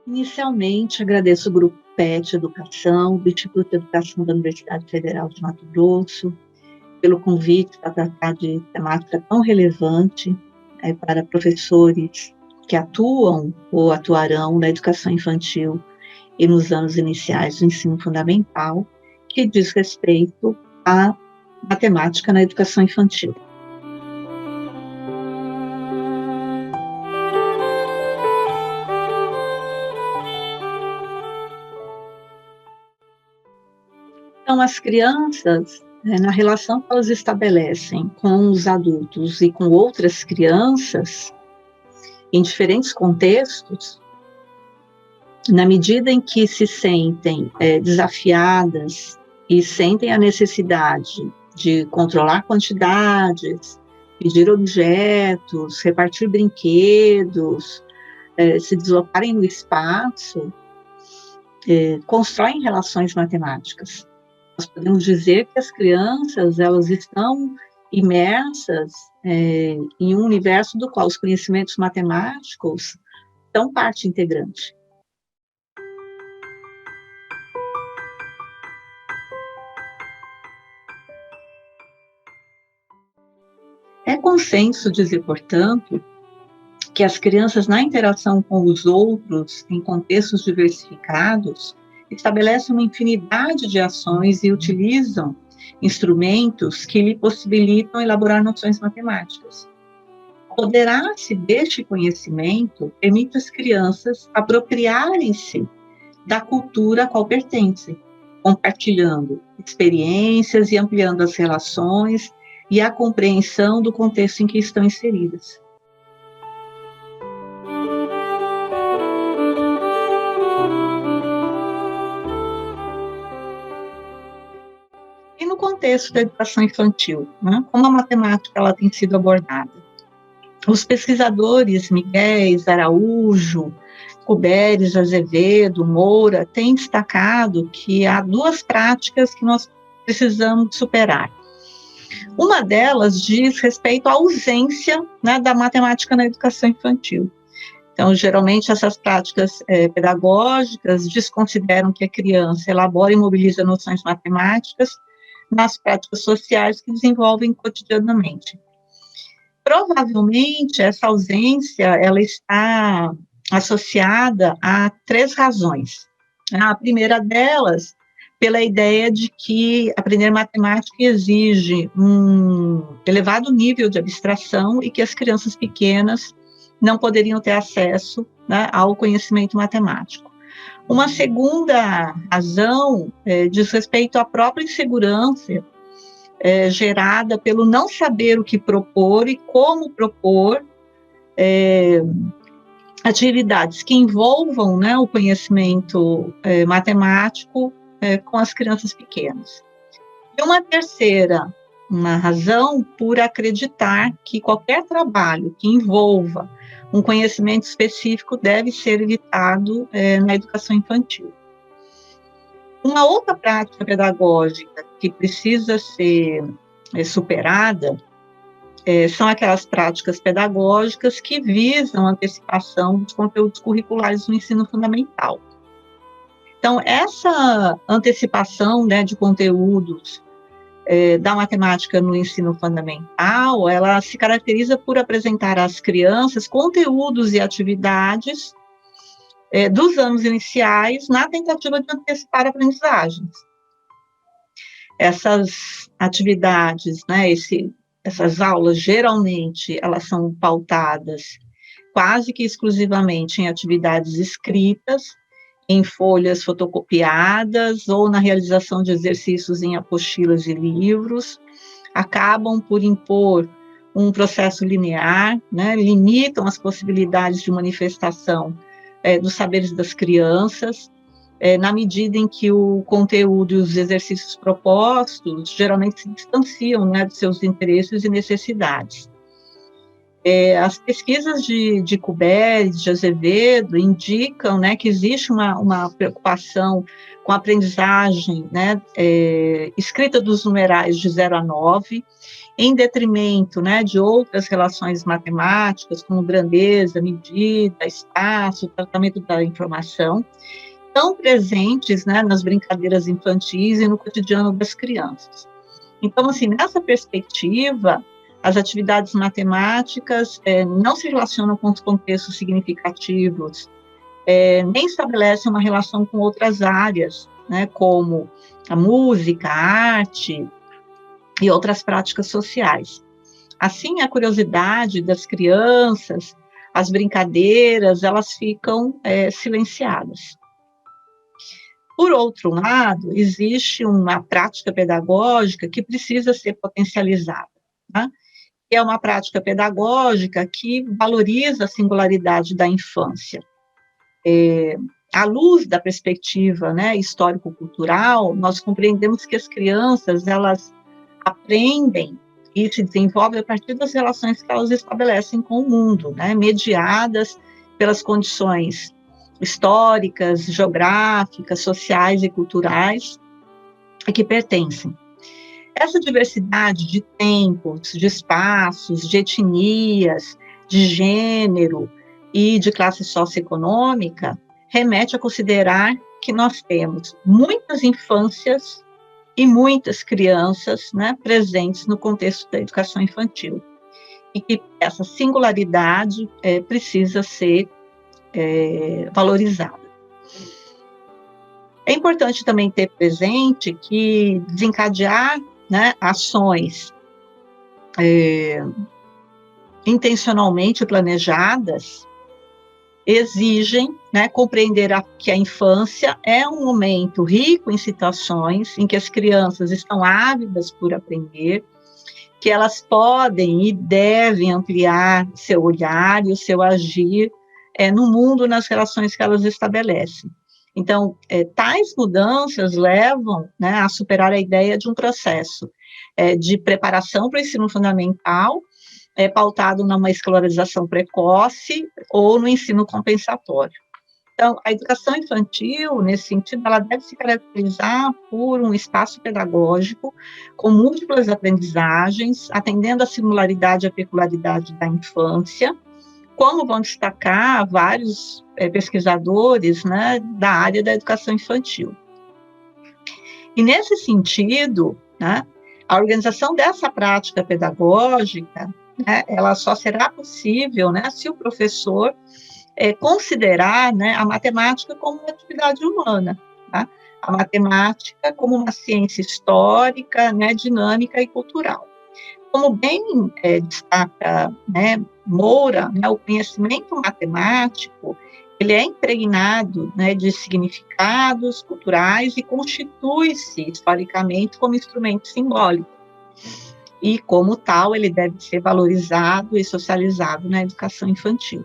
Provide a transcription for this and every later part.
Inicialmente, agradeço o Grupo PET Educação, do Instituto de Educação da Universidade Federal de Mato Grosso, pelo convite para tratar de temática tão relevante para professores que atuam ou atuarão na educação infantil e nos anos iniciais do ensino fundamental, que diz respeito à matemática na educação infantil. Então, as crianças, na relação que elas estabelecem com os adultos e com outras crianças, em diferentes contextos, na medida em que se sentem desafiadas e sentem a necessidade de controlar quantidades, pedir objetos, repartir brinquedos, se deslocarem no espaço, constroem relações matemáticas. Nós podemos dizer que as crianças, elas estão imersas em um universo do qual os conhecimentos matemáticos são parte integrante. É consenso dizer, portanto, que as crianças, na interação com os outros, em contextos diversificados, estabelecem uma infinidade de ações e utilizam instrumentos que lhe possibilitam elaborar noções matemáticas. Apoderar-se deste conhecimento permite às crianças apropriarem-se da cultura a qual pertencem, compartilhando experiências e ampliando as relações e a compreensão do contexto em que estão inseridas. E no contexto da educação infantil, como a matemática ela tem sido abordada? Os pesquisadores Miguel Araújo, Cuberes, Azevedo, Moura, têm destacado que há duas práticas que nós precisamos superar. Uma delas diz respeito à ausência da matemática na educação infantil. Então, geralmente, essas práticas pedagógicas desconsideram que a criança elabora e mobiliza noções matemáticas nas práticas sociais que desenvolvem cotidianamente. Provavelmente, essa ausência ela está associada a três razões. A primeira delas, pela ideia de que aprender matemática exige um elevado nível de abstração e que as crianças pequenas não poderiam ter acesso ao conhecimento matemático. Uma segunda razão diz respeito à própria insegurança gerada pelo não saber o que propor e como propor atividades que envolvam o conhecimento matemático com as crianças pequenas. E uma razão por acreditar que qualquer trabalho que envolva um conhecimento específico deve ser evitado na educação infantil. Uma outra prática pedagógica que precisa ser superada são aquelas práticas pedagógicas que visam a antecipação dos conteúdos curriculares no ensino fundamental. Então, essa antecipação de conteúdos da matemática no ensino fundamental, ela se caracteriza por apresentar às crianças conteúdos e atividades dos anos iniciais na tentativa de antecipar aprendizagens. Essas atividades, essas aulas, geralmente, elas são pautadas quase que exclusivamente em atividades escritas, em folhas fotocopiadas ou na realização de exercícios em apostilas e livros, acabam por impor um processo linear, limitam as possibilidades de manifestação dos saberes das crianças, na medida em que o conteúdo e os exercícios propostos geralmente se distanciam dos seus interesses e necessidades. As pesquisas de Kubert, de Azevedo, indicam, né, que existe uma preocupação com a aprendizagem, né, escrita dos numerais de 0 a 9, em detrimento, né, de outras relações matemáticas, como grandeza, medida, espaço, tratamento da informação, tão presentes, né, nas brincadeiras infantis e no cotidiano das crianças. Então, assim, nessa perspectiva, as atividades matemáticas não se relacionam com os contextos significativos, nem estabelecem uma relação com outras áreas, né, como a música, a arte e outras práticas sociais. Assim, a curiosidade das crianças, as brincadeiras, elas ficam silenciadas. Por outro lado, existe uma prática pedagógica que precisa ser potencializada, né? Que é uma prática pedagógica que valoriza a singularidade da infância. À luz da perspectiva, né, histórico-cultural, nós compreendemos que as crianças, elas aprendem e se desenvolvem a partir das relações que elas estabelecem com o mundo, né, mediadas pelas condições históricas, geográficas, sociais e culturais a que pertencem. Essa diversidade de tempos, de espaços, de etnias, de gênero e de classe socioeconômica remete a considerar que nós temos muitas infâncias e muitas crianças, né, presentes no contexto da educação infantil, e que essa singularidade precisa ser valorizada. É importante também ter presente que desencadear, né, ações intencionalmente planejadas exigem, né, compreender que a infância é um momento rico em situações em que as crianças estão ávidas por aprender, que elas podem e devem ampliar seu olhar e o seu agir no mundo, nas relações que elas estabelecem. Então, tais mudanças levam, né, a superar a ideia de um processo de preparação para o ensino fundamental, pautado numa escolarização precoce ou no ensino compensatório. Então, a educação infantil, nesse sentido, ela deve se caracterizar por um espaço pedagógico com múltiplas aprendizagens, atendendo à singularidade e à peculiaridade da infância, como vão destacar vários pesquisadores, né, da área da educação infantil. E, nesse sentido, né, a organização dessa prática pedagógica, né, ela só será possível, né, se o professor considerar, né, a matemática como uma atividade humana, tá? A matemática como uma ciência histórica, né, dinâmica e cultural. Como bem destaca, né, Moura, né, o conhecimento matemático, ele é impregnado, né, de significados culturais e constitui-se historicamente como instrumento simbólico. E, como tal, ele deve ser valorizado e socializado na educação infantil.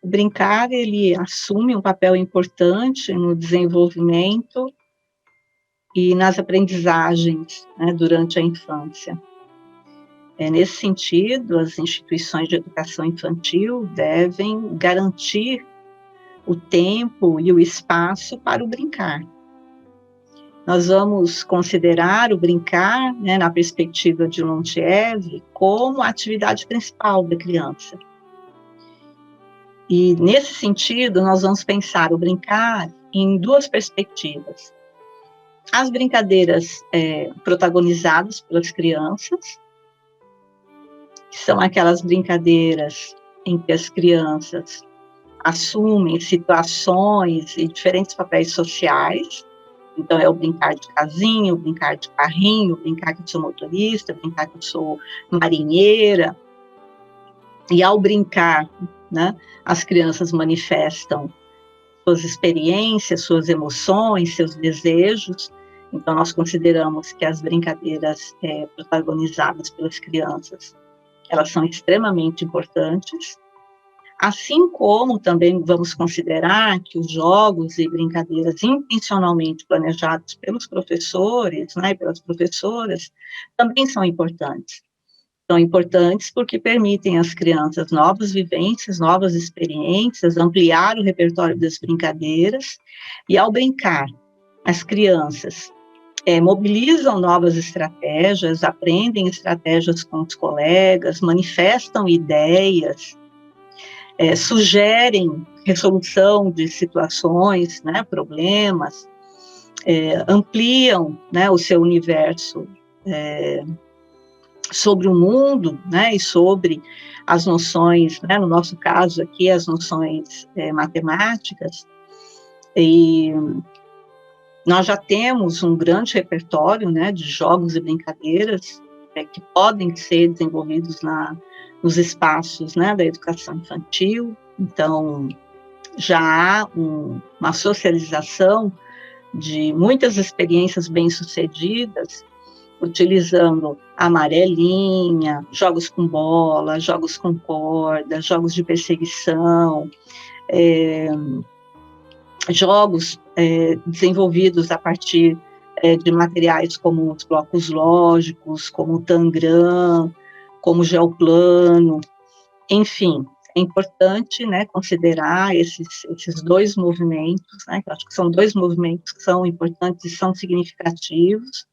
O brincar, ele assume um papel importante no desenvolvimento e nas aprendizagens, né, durante a infância. Nesse sentido, as instituições de educação infantil devem garantir o tempo e o espaço para o brincar. Nós vamos considerar o brincar, né, na perspectiva de Lontiev, como a atividade principal da criança. E, nesse sentido, nós vamos pensar o brincar em duas perspectivas. As brincadeiras protagonizadas pelas crianças, que são aquelas brincadeiras em que as crianças assumem situações e diferentes papéis sociais. Então, é o brincar de casinha, o brincar de carrinho, o brincar que eu sou motorista, o brincar que eu sou marinheira. E, ao brincar, né, as crianças manifestam suas experiências, suas emoções, seus desejos. Então, nós consideramos que as brincadeiras protagonizadas pelas crianças, elas são extremamente importantes. Assim como também vamos considerar que os jogos e brincadeiras intencionalmente planejados pelos professores, né, e pelas professoras, também são importantes. São importantes porque permitem às crianças novas vivências, novas experiências, ampliar o repertório das brincadeiras, e ao brincar, as crianças mobilizam novas estratégias, aprendem estratégias com os colegas, manifestam ideias, sugerem resolução de situações, né, problemas, ampliam, né, o seu universo sobre o mundo, né, e sobre as noções, né, no nosso caso aqui, as noções matemáticas, e nós já temos um grande repertório, né, de jogos e brincadeiras que podem ser desenvolvidos nos espaços, né, da educação infantil. Então, já há uma socialização de muitas experiências bem-sucedidas, utilizando amarelinha, jogos com bola, jogos com corda, jogos de perseguição, jogos desenvolvidos a partir de materiais como os blocos lógicos, como o tangram, como o geoplano, enfim. É importante, né, considerar esses dois movimentos, né, que eu acho que são dois movimentos que são importantes e são significativos,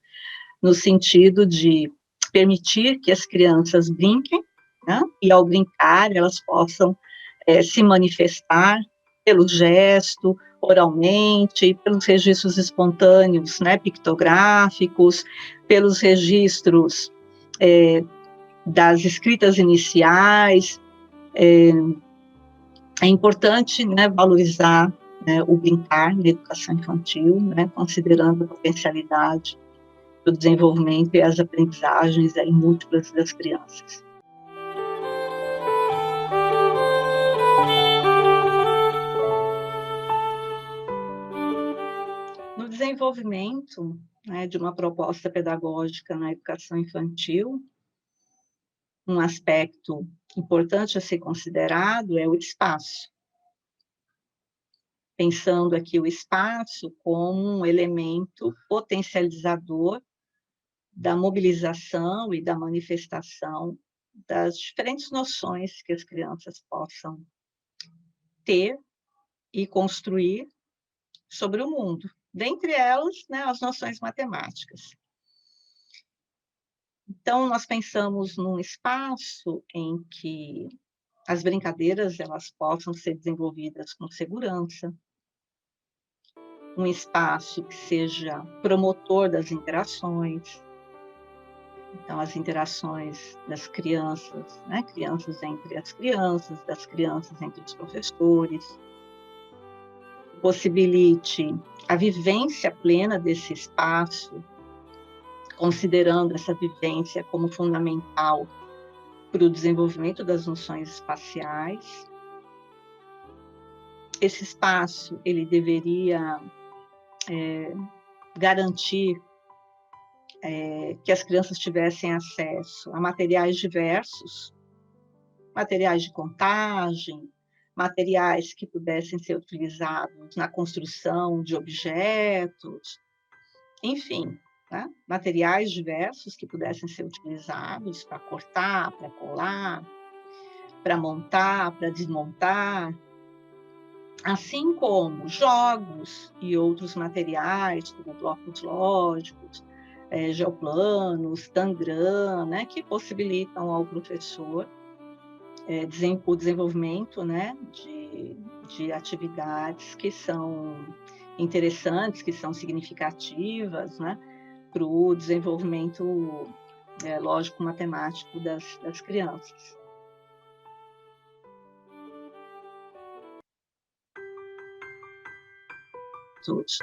no sentido de permitir que as crianças brinquem, né, e ao brincar elas possam se manifestar pelo gesto, oralmente, pelos registros espontâneos, né, pictográficos, pelos registros das escritas iniciais. É importante, né, valorizar, né, o brincar na educação infantil, né, considerando a potencialidade do desenvolvimento e as aprendizagens múltiplas das crianças. No desenvolvimento, né, de uma proposta pedagógica na educação infantil, um aspecto importante a ser considerado é o espaço. Pensando aqui o espaço como um elemento potencializador da mobilização e da manifestação das diferentes noções que as crianças possam ter e construir sobre o mundo, dentre elas, né, as noções matemáticas. Então, nós pensamos num espaço em que as brincadeiras elas possam ser desenvolvidas com segurança, um espaço que seja promotor das interações. Então, as interações das crianças, né, crianças entre as crianças, das crianças entre os professores, possibilite a vivência plena desse espaço, considerando essa vivência como fundamental para o desenvolvimento das noções espaciais. Esse espaço, ele deveria garantir que as crianças tivessem acesso a materiais diversos, materiais de contagem, materiais que pudessem ser utilizados na construção de objetos, enfim, né? Materiais diversos que pudessem ser utilizados para cortar, para colar, para montar, para desmontar, assim como jogos e outros materiais, como blocos lógicos, geoplanos, tangram, né, que possibilitam ao professor o desenvolvimento, né, de atividades que são interessantes, que são significativas, né, para o desenvolvimento lógico-matemático das crianças. Todos.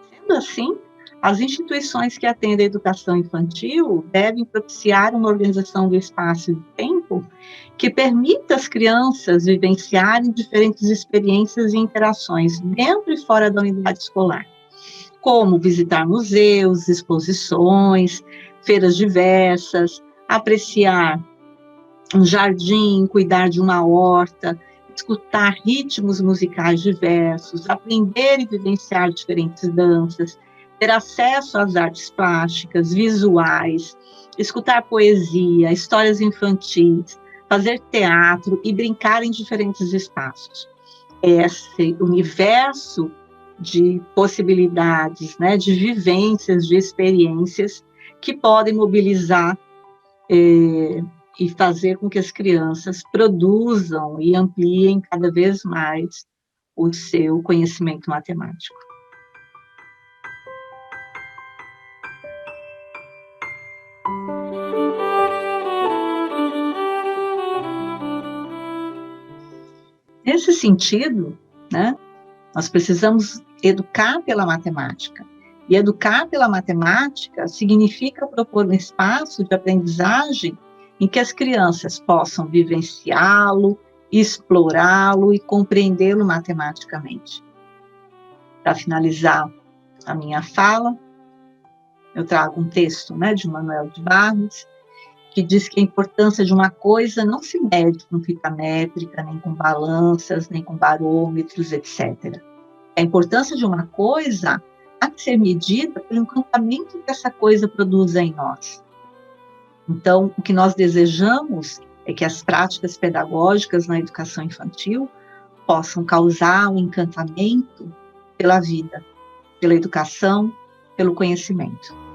Sendo assim, As instituições que atendem a educação infantil devem propiciar uma organização do espaço e do tempo que permita às crianças vivenciarem diferentes experiências e interações dentro e fora da unidade escolar, como visitar museus, exposições, feiras diversas, apreciar um jardim, cuidar de uma horta, escutar ritmos musicais diversos, aprender e vivenciar diferentes danças, ter acesso às artes plásticas, visuais, escutar poesia, histórias infantis, fazer teatro e brincar em diferentes espaços. Esse universo de possibilidades, né, de vivências, de experiências que podem mobilizar e fazer com que as crianças produzam e ampliem cada vez mais o seu conhecimento matemático. Nesse sentido, né, nós precisamos educar pela matemática. E educar pela matemática significa propor um espaço de aprendizagem em que as crianças possam vivenciá-lo, explorá-lo e compreendê-lo matematicamente. Para finalizar a minha fala, eu trago um texto, né, de Manuel de Barros, que diz que a importância de uma coisa não se mede com fita métrica, nem com balanças, nem com barômetros, etc. A importância de uma coisa há de ser medida pelo encantamento que essa coisa produz em nós. Então, o que nós desejamos é que as práticas pedagógicas na educação infantil possam causar um encantamento pela vida, pela educação, pelo conhecimento.